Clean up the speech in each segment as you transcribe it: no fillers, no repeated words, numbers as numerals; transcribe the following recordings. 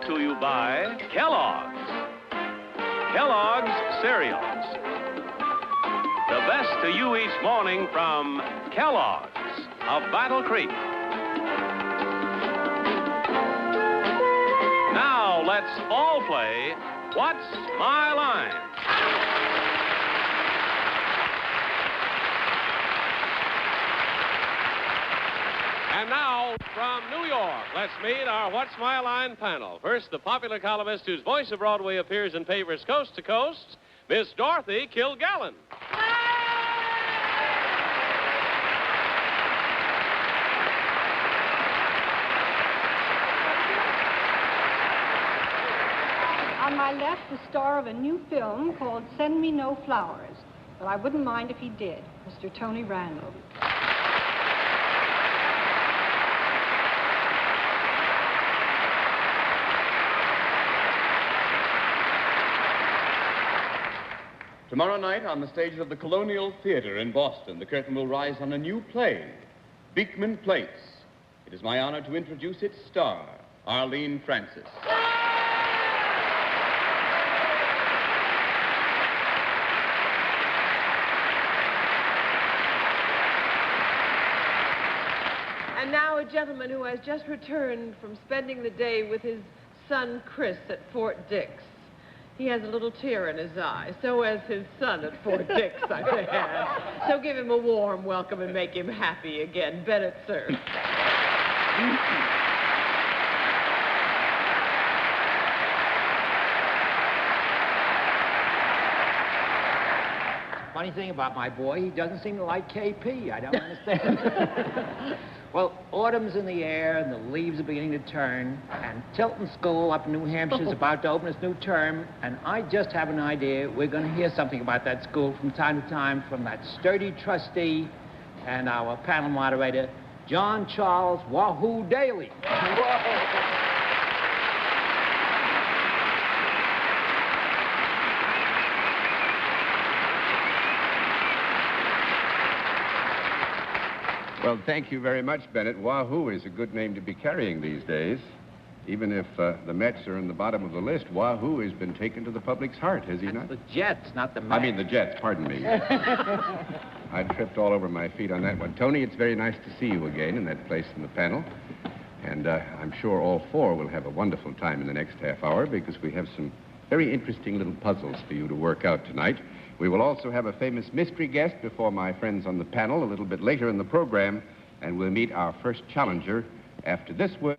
to you by Kellogg's. Kellogg's Cereals. The best to you each morning from Kellogg's of Battle Creek. Now let's all play What's My Line? And now, from New York, let's meet our What's My Line panel. First, the popular columnist whose voice of Broadway appears in papers coast to coast, Miss Dorothy Kilgallen. On my left, the star of a new film called Send Me No Flowers. But I wouldn't mind if he did, Mr. Tony Randall. Tomorrow night, on the stage of the Colonial Theater in Boston, the curtain will rise on a new play, Beekman Place. It is my honor to introduce its star, Arlene Francis. And now a gentleman who has just returned from spending the day with his son, Chris, at Fort Dix. He has a little tear in his eye. So has his son at Fort Dix, I may add. So give him a warm welcome and make him happy again. Bennett, Cerf. Funny thing about my boy, he doesn't seem to like KP. I don't understand. Well, autumn's in the air, and the leaves are beginning to turn, and Tilton School up in New Hampshire is about to open its new term, and I just have an idea we're going to hear something about that school from time to time from that sturdy trustee and our panel moderator, John Charles Wahoo Daly. Well, thank you very much, Bennett. Wahoo is a good name to be carrying these days. Even if the Mets are in the bottom of the list, Wahoo has been taken to the public's heart, has he not? The Jets, not the Mets. I mean the Jets, pardon me. I tripped all over my feet on that one. Tony, it's very nice to see you again in that place in the panel. And I'm sure all four will have a wonderful time in the next half hour because we have some very interesting little puzzles for you to work out tonight. We will also have a famous mystery guest before my friends on the panel a little bit later in the program, and we'll meet our first challenger after this word.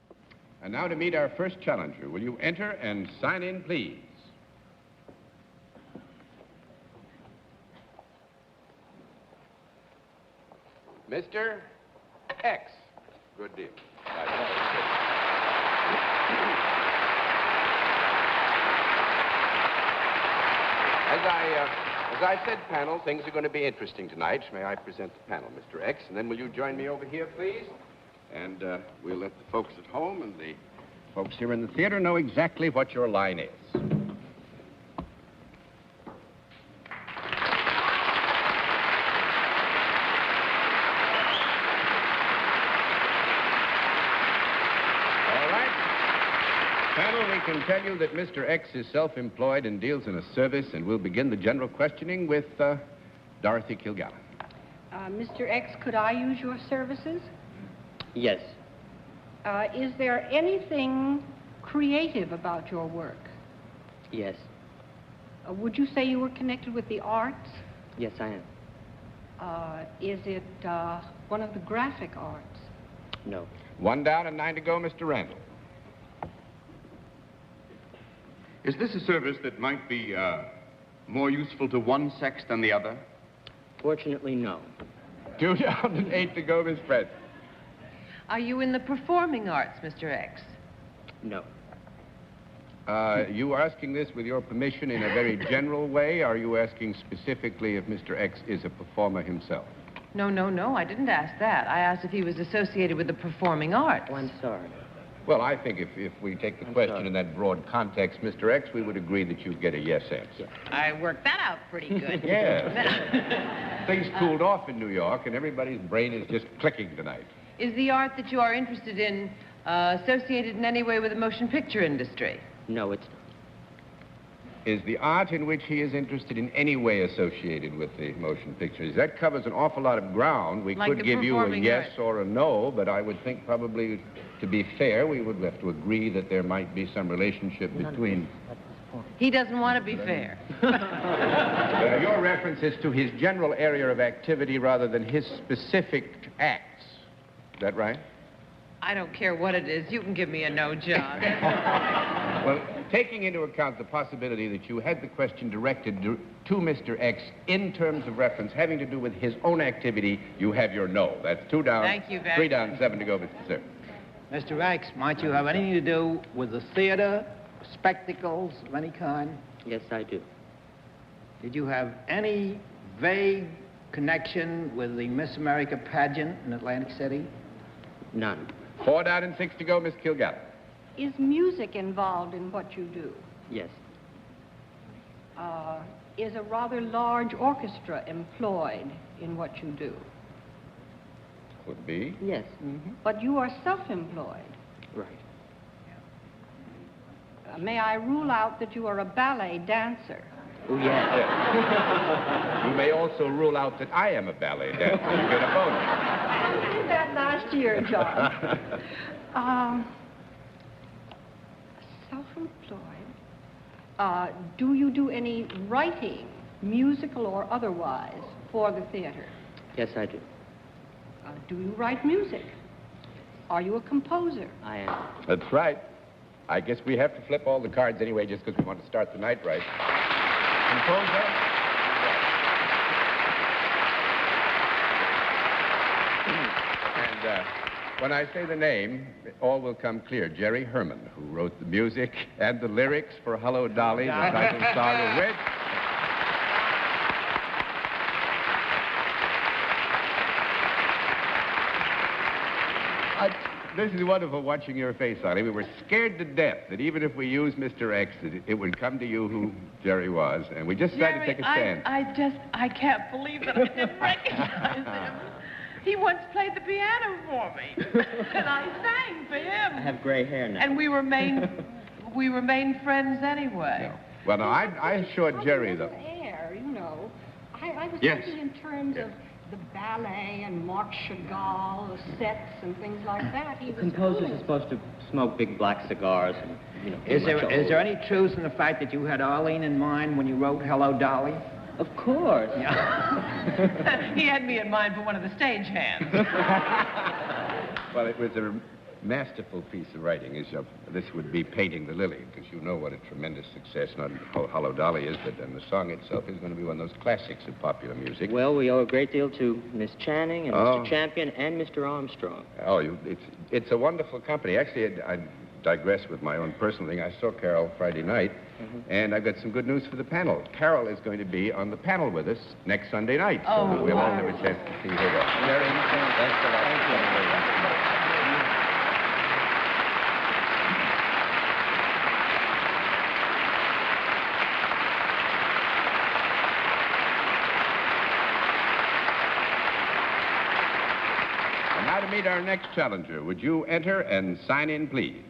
And now to meet our first challenger. Will you enter and sign in, please? Mr. X. Good deal. As I said, panel, things are going to be interesting tonight. May I present the panel, Mr. X? And then will you join me over here, please? And we'll let the folks at home and the folks here in the theater know exactly what your line is. Panel, we can tell you that Mr. X is self-employed and deals in a service, and we'll begin the general questioning with Dorothy Kilgallen. Mr. X, could I use your services? Yes. Is there anything creative about your work? Yes. Would you say you were connected with the arts? Yes, I am. Is it one of the graphic arts? No. 1 down and 9 to go, Mr. Randall. Is this a service that might be more useful to one sex than the other? Fortunately, no. 2 down and 8 to go, Miss Fred. Are you in the performing arts, Mr. X? No. You are asking this with your permission in a very general way? Are you asking specifically if Mr. X is a performer himself? No, I didn't ask that. I asked if he was associated with the performing arts. Oh, I'm sorry. Well, I think if we take the question in that broad context, Mr. X, we would agree that you get a yes answer. I worked that out pretty good. Yes. Things cooled off in New York, and everybody's brain is just clicking tonight. Is the art that you are interested in Associated in any way with the motion picture industry? No, it's not. Is the art in which he is interested in any way associated with the motion pictures? That covers an awful lot of ground. We Like could the give you a performing yes arts. or a no, but I would think probably, to be fair, we would have to agree that there might be some relationship between... He doesn't want to be fair. Your reference is to his general area of activity rather than his specific acts. Is that right? I don't care what it is. You can give me a no, John. Well, taking into account the possibility that you had the question directed to Mr. X in terms of reference having to do with his own activity, you have your no. That's 2 down, Thank you very 3 down, 7 to go, Mr. Cerf. Mr. X, might you have anything to do with the theater, spectacles of any kind? Yes, I do. Did you have any vague connection with the Miss America pageant in Atlantic City? None. 4 down and 6 to go, Miss Kilgallen. Is music involved in what you do? Yes. Is a rather large orchestra employed in what you do? Could be. Yes. But you are self-employed. Right. May I rule out that you are a ballet dancer? Oh, yes. You may also rule out that I am a ballet dancer. You get a bonus. I did that last year, John. Self-employed. Do you do any writing, musical or otherwise, for the theater? Yes, I do. Do you write music? Are you a composer? I am. That's right. I guess we have to flip all the cards anyway just because we want to start the night right. Composer? And when I say the name, all will come clear. Jerry Herman, who wrote the music and the lyrics for Hello, Dolly, the title song of which... This is wonderful watching your face, Arlene. We were scared to death that even if we used Mr. X, that it would come to you who Jerry was, and we just decided to take a stand. I can't believe that I didn't recognize him. He once played the piano for me, and I sang for him. I have gray hair now. And we remained friends anyway. No. Well, now, I assured Jerry, though. Air, you know. I was Yes. thinking in terms of the ballet and Marc Chagall, the sets and things like that. He was Composers cool. are supposed to smoke big black cigars and, you know... Is there any truth in the fact that you had Arlene in mind when you wrote Hello, Dolly? Of course. He had me in mind for one of the stagehands. Well, it was a masterful piece of writing. This would be Painting the Lily, because you know what a tremendous success not Hello, Dolly is, but and the song itself is going to be one of those classics of popular music. Well, we owe a great deal to Miss Channing and Oh. Mr. Champion and Mr. Armstrong. Oh, it's a wonderful company. Actually, I digress with my own personal thing. I saw Carol Friday night, and I've got some good news for the panel. Carol is going to be on the panel with us next Sunday night, so Oh, we'll all wow. have a chance to see her there. Jerry, thanks a lot. Thank you. And now to meet our next challenger. Would you enter and sign in, please?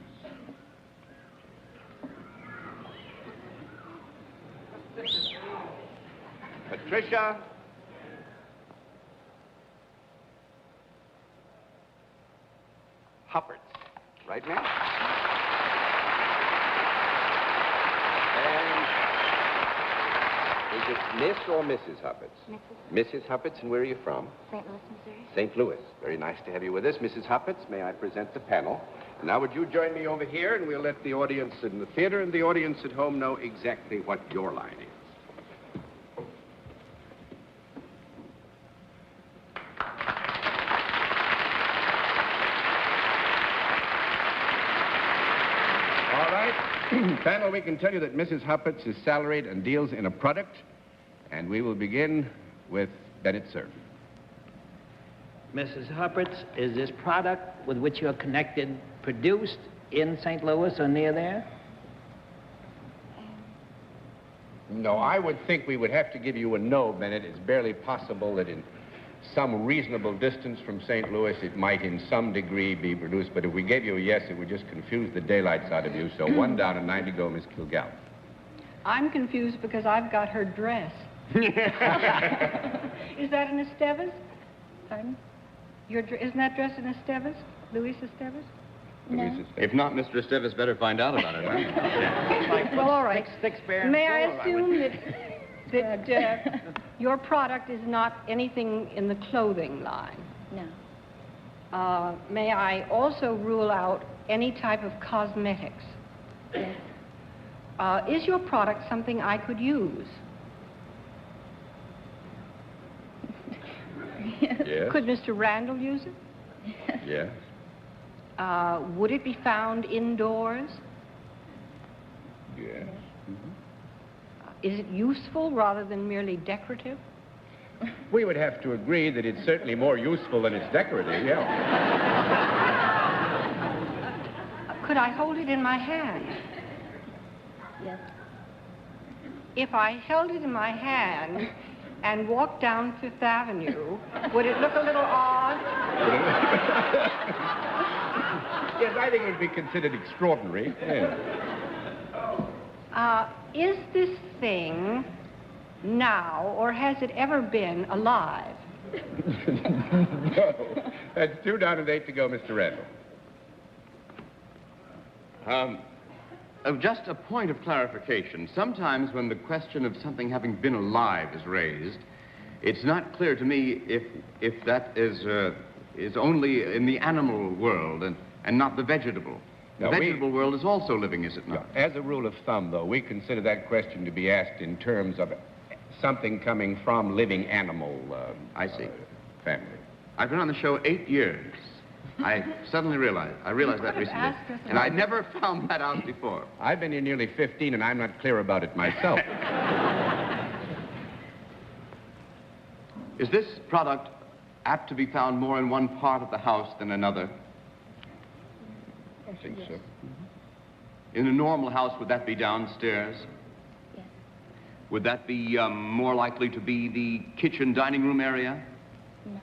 Patricia Hupperts. Right, ma'am? And is it Miss or Mrs. Hupperts? Mrs. Hupperts, and where are you from? St. Louis, Missouri. St. Louis. Very nice to have you with us. Mrs. Hupperts, may I present the panel? And now would you join me over here, and we'll let the audience in the theater and the audience at home know exactly what your line is. All right. Panel, we can tell you that Mrs. Hupperts is salaried and deals in a product, and we will begin with Bennett, Cerf. Mrs. Hupperts, is this product with which you're connected produced in St. Louis or near there? No, I would think we would have to give you a no, Bennett. It's barely possible that in some reasonable distance from St. Louis, it might in some degree be produced, but if we gave you a yes, it would just confuse the daylights out of you. So 1 down and 9 to go, Miss Kilgallen. I'm confused because I've got her dress. Is that an Estevez? Pardon? Isn't that dress an Estevez? Luis Estevez? No. If not, Mr. Estevez better find out about it, right? Well, all right. May I full, assume that your product is not anything in the clothing line? No. May I also rule out any type of cosmetics? Yes. Is your product something I could use? Yes. Could Mr. Randall use it? Yes. Would it be found indoors? Yes. Is it useful rather than merely decorative? We would have to agree that it's certainly more useful than it's decorative, yeah. Could I hold it in my hand? Yes. If I held it in my hand and walked down Fifth Avenue, would it look a little odd? Yes, I think it would be considered extraordinary. Yes. Is this thing now, or has it ever been, alive? No. That's 2 down and 8 to go, Mr. Randall. Just a point of clarification. Sometimes when the question of something having been alive is raised, it's not clear to me if that is only in the animal world and not the vegetable. The vegetable world is also living, is it not? No. As a rule of thumb, though, we consider that question to be asked in terms of something coming from living animal I see. Family. I've been on the show 8 years. I suddenly realized that recently. And I never found that out before. I've been here nearly 15, and I'm not clear about it myself. Is this product apt to be found more in one part of the house than another? I think so. In a normal house, would that be downstairs? Yes. Would that be more likely to be the kitchen dining room area? No.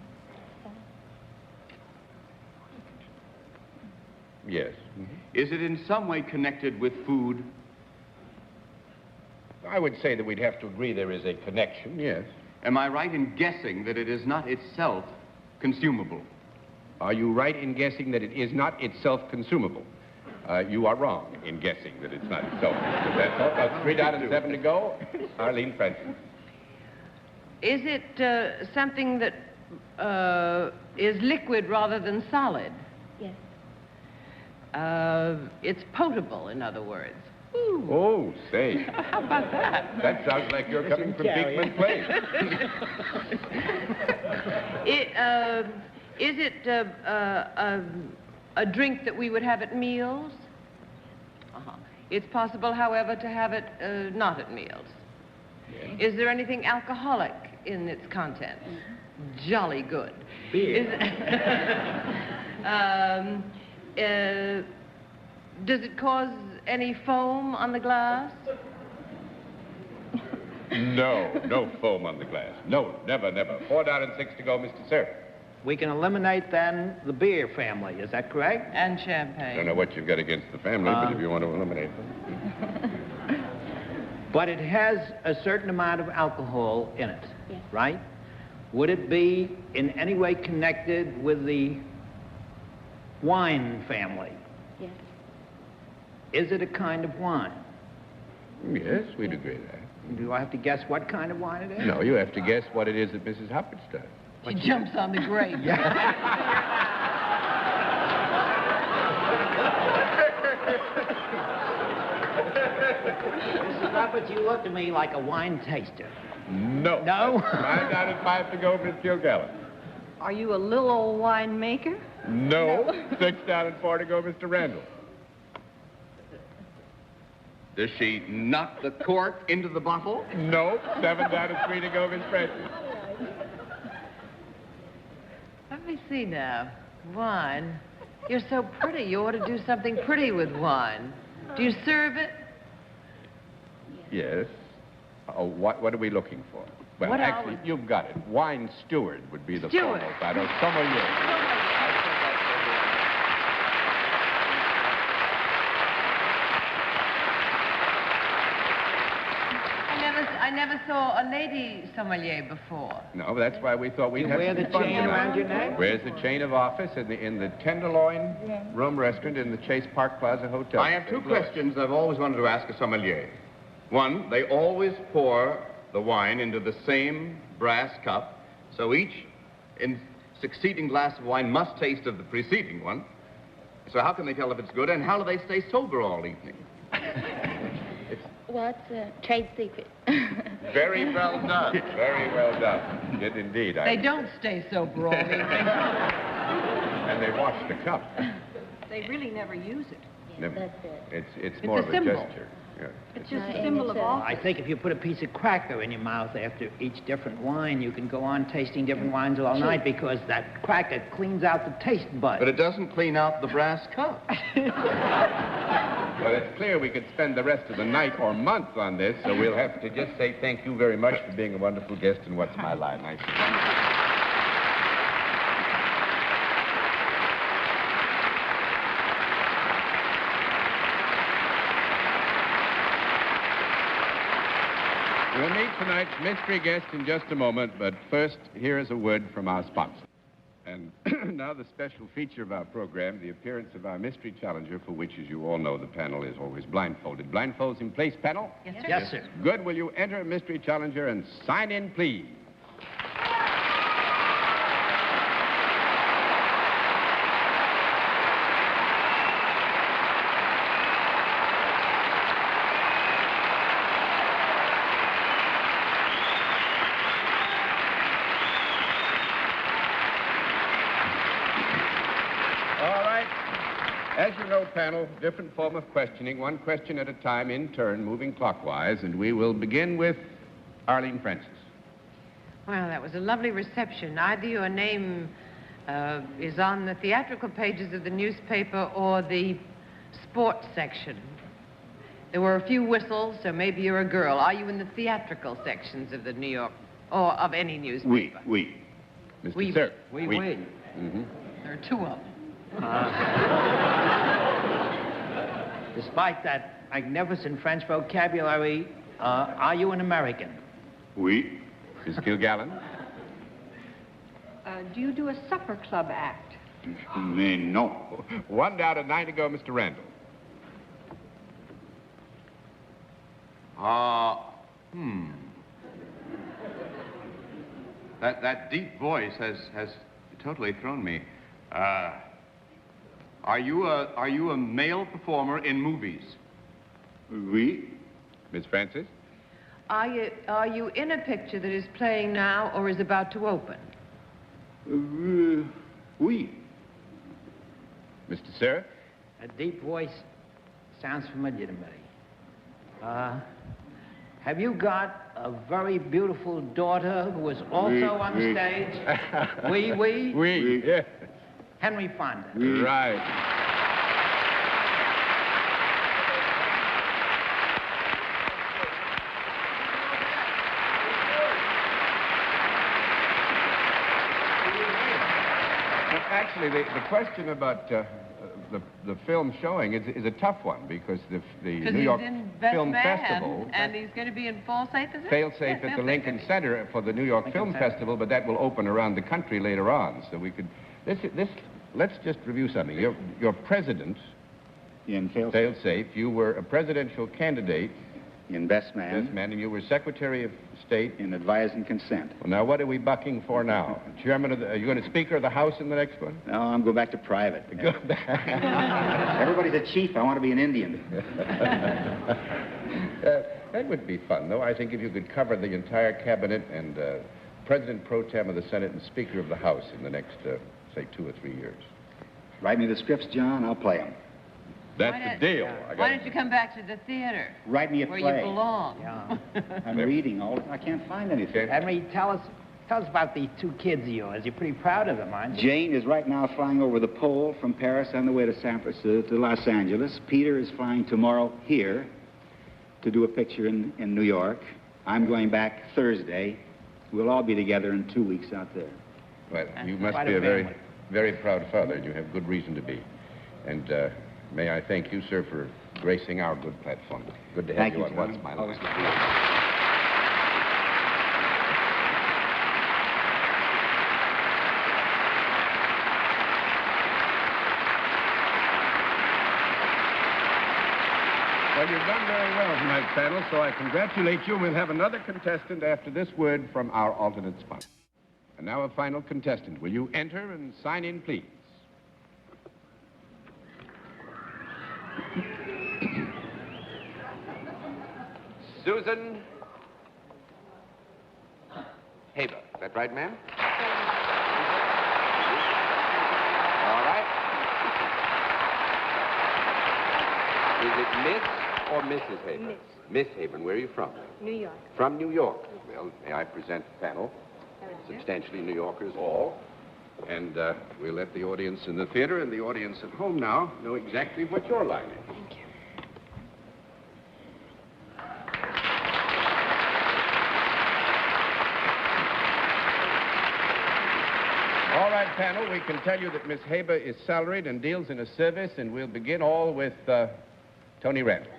Yes. Is it in some way connected with food? I would say that we'd have to agree there is a connection, yes. Am I right in guessing that it is not itself consumable? Are you right in guessing that it is not itself consumable? You are wrong in guessing that it's not itself consumable. That's all. About 3 down and 7 to go. Arlene Francis. Is it something that is liquid rather than solid? Yes. It's potable, in other words. Ooh. Oh, say. How about that? That sounds like you're coming from Beekman Place. Is it a drink that we would have at meals? Uh-huh. It's possible, however, to have it not at meals. Yeah. Is there anything alcoholic in its content? Mm-hmm. Jolly good. Beer. Does it cause any foam on the glass? No foam on the glass. No, never, never. 4 down and 6 to go, Mr. Cerf. We can eliminate, then, the beer family. Is that correct? And I champagne. don't know what you've got against the family, but if you want to eliminate them. But it has a certain amount of alcohol in it, Yes. right? Would it be in any way connected with the wine family? Yes. Is it a kind of wine? Yes, we'd agree to that. Do I have to guess what kind of wine it is? No, you have to guess what it is that Mrs. Hoppert's does. She jumps on the grape. Mrs. Roberts, you look to me like a wine taster. No. No? 5 down and 5 to go, Miss Kilgallen. Are you a little old winemaker? No. 6 down and 4 to go, Mr. Randall. Does she knock the cork into the bottle? No. 7 down and 3 to go, Miss Francis. Let me see now. Wine. You're so pretty. You ought to do something pretty with wine. Do you serve it? Yes. Oh, what are we looking for? Well, What actually, are you've got it. Wine steward would be the Steward. formal title. Sommelier. I never saw a lady sommelier before. No, that's why we thought we'd You have wear some the fun chain tonight. around your neck? Where's the chain of office in the Tenderloin Room Restaurant in the Chase Park Plaza Hotel? I have two questions I've always wanted to ask a sommelier. One, they always pour the wine into the same brass cup, so each succeeding glass of wine must taste of the preceding one. So how can they tell if it's good, and how do they stay sober all evening? Well, it's a trade secret. Very well done. Very well done. Did indeed. They don't stay sober all evening. And they wash the cup. They really never use it. Never. That's it. It's more a of a symbol. gesture. Yeah. It's just And a symbol of it's a- office. I think if you put a piece of cracker in your mouth after each different wine, you can go on tasting different wines all night because that cracker cleans out the taste bud. But it doesn't clean out the brass cup. Well, it's clear we could spend the rest of the night or month on this, so we'll have to just say thank you very much for being a wonderful guest in What's My Line. Nice to meet you. We'll meet tonight's mystery guest in just a moment, but first, here is a word from our sponsor. And now the special feature of our program, the appearance of our mystery challenger, for which, as you all know, the panel is always blindfolded. Blindfolds in place, panel? Yes, sir. Yes, sir. Good. Will you enter mystery challenger and sign in, please? As you know, panel, different form of questioning, one question at a time in turn, moving clockwise, and we will begin with Arlene Francis. Well, that was a lovely reception. Either your name is on the theatrical pages of the newspaper or the sports section. There were a few whistles, so maybe you're a girl. Are you in the theatrical sections of the New York, or of any newspaper? Oui. Mr. Oui. Cerf. Oui. Mm-hmm. There are two of them. Despite that magnificent French vocabulary, are you an American? Oui. Miss Kilgallen. Do you do a supper club act? Mais non. 1 down and 9 to go, Mr. Randall. That deep voice has totally thrown me. Are you a male performer in movies? Oui. Miss Francis. Are you in a picture that is playing now or is about to open? Oui. Mr. Cerf. A deep voice sounds familiar to me. Have you got a very beautiful daughter who is also on the stage? Oui. Oui. Yeah. Henry Fonda. Right. Actually, the question about the film showing is a tough one because the New York Film Festival and he's going to be in Failsafe, is it? fail-safe Yes, at the Lincoln Center for the New York Film Festival, but that will open around the country later on. So we could let's just review something. Your president In fail-safe. You were a presidential candidate. In best man. Best man, and you were Secretary of State. In advise and consent. Well, now, what are we bucking for now? Chairman of are you going to Speaker of the House in the next one? No, I'm going back to private. Go back. Everybody's a chief. I want to be an Indian. That would be fun, though. I think if you could cover the entire cabinet and President Pro Tem of the Senate and Speaker of the House in the next, say, 2 or 3 years. Write me the scripts, John. I'll play them. That's the deal. Why don't you come back to the theater Write me a where play. you belong? Yeah. I'm reading all. I can't find anything. Henry, tell us about these 2 kids of yours. You're pretty proud of them, aren't you? Jane is right now flying over the pole from Paris on the way to to Los Angeles. Peter is flying tomorrow here to do a picture in New York. I'm going back Thursday We'll all be together in 2 weeks out there. Well, you must quite be a a very, family. very proud father, and you have good reason to be. And may I thank you, sir, for gracing our good platform. Good to have Thank you you, on John. What's My Always Line. Well, you've done very well tonight, panel, so I congratulate you. We'll have another contestant after this word from our alternate sponsor. And now a final contestant. Will you enter and sign in, please? Susan Haber. Is that right, ma'am? All right. Is it Miss or Mrs. Haber? Miss. Miss Haber. Where are you from? New York. From New York. Well, may I present the panel? Substantially New Yorkers all. And we'll let the audience in the theater and the audience at home now know exactly what your line is. Thank you. All right, panel, we can tell you that Miss Haber is salaried and deals in a service, and we'll begin all with Tony Randall.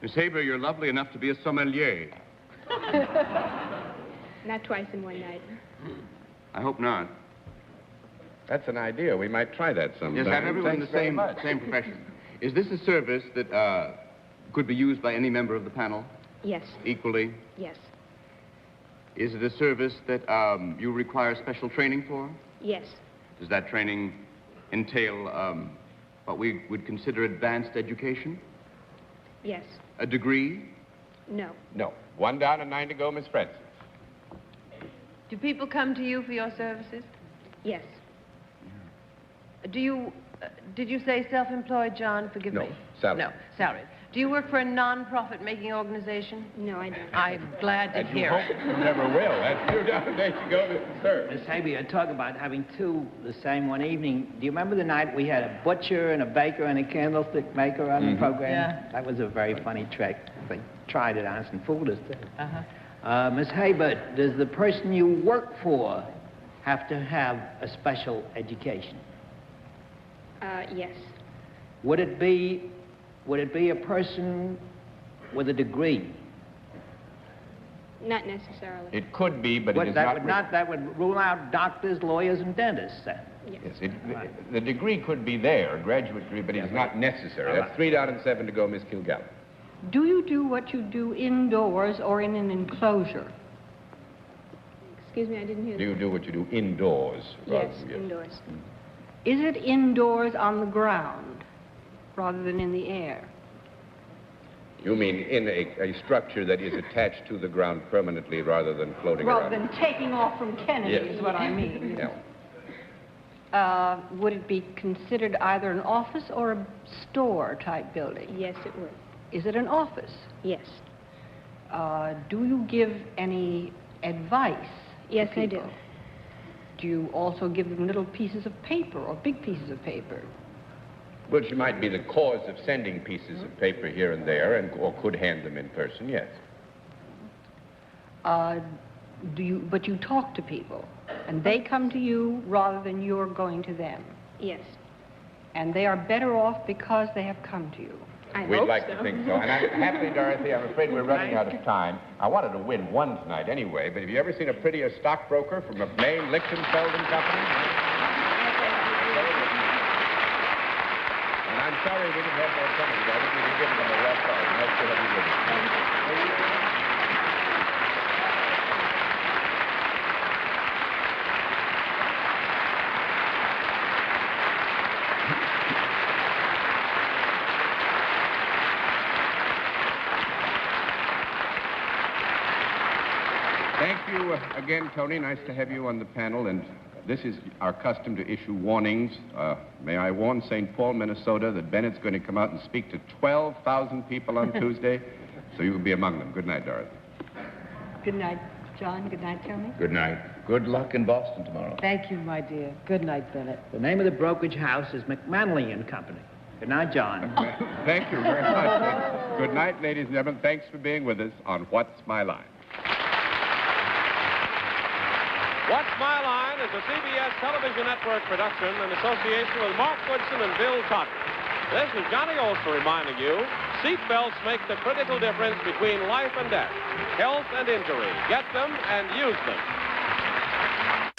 Miss Haber, you're lovely enough to be a sommelier. Not twice in one night. I hope not. That's an idea. We might try that sometime. Yes, have everyone in the same profession. Is this a service that could be used by any member of the panel Yes. equally? Yes. Is it a service that you require special training for? Yes. Does that training entail what we would consider advanced education? Yes. A degree? No. No. 1 down and 9 to go, Miss Francis. Do people come to you for your services? Yes. Do you, did you say self-employed, John? Forgive No, me. salaried. No, salaried. Do you work for a non-profit making organization? No, I don't. I'm glad to And you hear hope it. you never will. That's 2 down. There you go, Mr. Cerf. Miss Haber, you talk about having two the same one evening. Do you remember the night we had a butcher and a baker and a candlestick maker on the program? Yeah. That was a very funny trick. They tried it on us and fooled us, too. Uh-huh. Miss Haber, does the person you work for have to have a special education? Yes. Would it be a person with a degree? Not necessarily. It could be, but it is That would rule out doctors, lawyers, and dentists, then. Yes. Yes, the degree could be there, a graduate degree, but it is not necessary. That's 3 down and 7 to go, Miss Kilgallen. Do you do what you do indoors or in an enclosure? Excuse me, I didn't hear Do you do what you do indoors? rather Yes, than- indoors. Is it indoors on the ground rather than in the air? You mean in a structure that is attached to the ground permanently rather than floating Rather around? than taking off from Kennedy Yes. is what I mean. Yeah. Would it be considered either an office or a store type building? Yes, it would. Is it an office? Yes. Do you give any advice? to Yes, I do. people? Do you also give them little pieces of paper or big pieces of paper? Well, she might be the cause of sending pieces of paper here and there, or could hand them in person, yes. But you talk to people, and they come to you rather than you're going to them. Yes. And they are better off because they have come to you. I We'd hope like so. to think so. And I'm happy, Dorothy, I'm afraid we're running out of time. I wanted to win one tonight anyway, but have you ever seen a prettier stockbroker from a Maine, Lichtenfeld and Company? And I'm sorry we didn't have more company. I think we could give them a rough card. Nice to have you with us. Thank you again, Tony. Nice to have you on the panel. And this is our custom to issue warnings. May I warn St. Paul, Minnesota, that Bennett's going to come out and speak to 12,000 people on Tuesday, so you will be among them. Good night, Dorothy. Good night, John. Good night, Tony. Good night. Good luck in Boston tomorrow. Thank you, my dear. Good night, Bennett. The name of the brokerage house is McManley and Company. Good night, John. Thank you very much. Good night, ladies and gentlemen. Thanks for being with us on What's My Line. What's My Line is a CBS television network production in association with Mark Woodson and Bill Cotton. This is Johnny Olson reminding you, seatbelts make the critical difference between life and death, health and injury. Get them and use them.